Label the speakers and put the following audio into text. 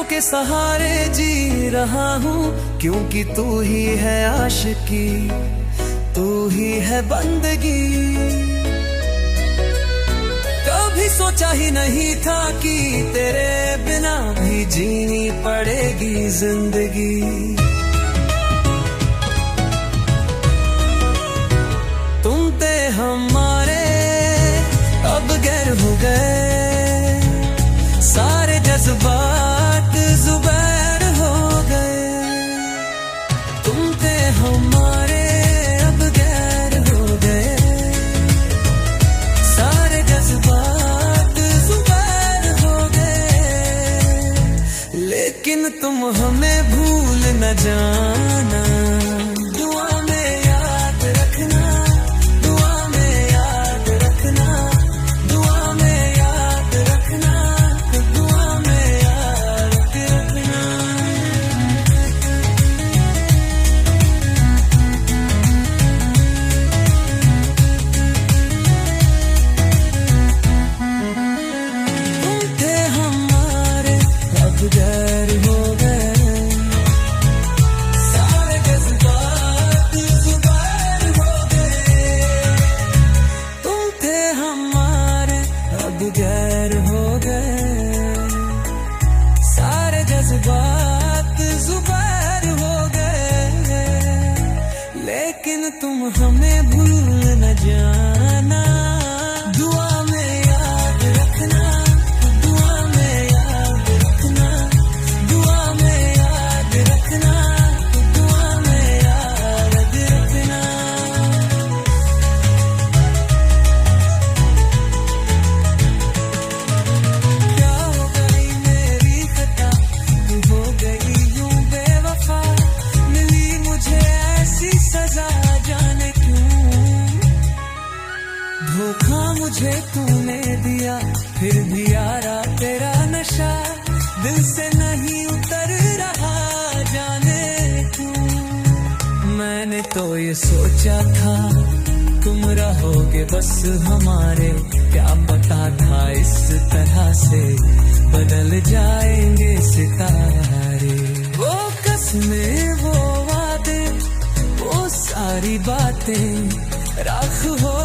Speaker 1: के सहारे जी रहा हूँ, क्योंकि तू ही है आशिकी, तू ही है बंदगी। कभी सोचा ही नहीं था कि तेरे बिना भी जीनी पड़ेगी जिंदगी। तुम थे हमारे अब गैर हो गए, सारे जज्बात जुबैर हो गए। तुम थे हमारे अब गैर हो गए, सारे जज्बात जुबैर हो गए। लेकिन तुम हमें भूल न जाना, दुआ में याद रखना, दुआ में याद रखना, दुआ में याद रखना, दुआ में याद रखना। तुम थे हमारे अब गैर हो गए, सारे जज्बात जुबान हो गए। तुम थे हमारे अब गैर हो गए, सारे जज्बात जुबान हो गए। लेकिन तुम हमें भूल न जाना, दुआ में याद रखना, दुआ में याद रखना, दुआ में याद रखना, दुआ में याद रखना। क्या हो गई मेरी खता, तू हो गई यूं बेवफा, मिली मुझे ऐसी सजा जाने क्यों। धोखा मुझे तूने दिया, फिर भी यारा तेरा नशा दिल से नहीं उतर रहा जाने क्यों। मैंने तो ये सोचा था तुम रहोगे बस हमारे, क्या पता था इस तरह से बदल जाएंगे सितारे। वो कसमें, वो वादे, वो सारी बातें राख हो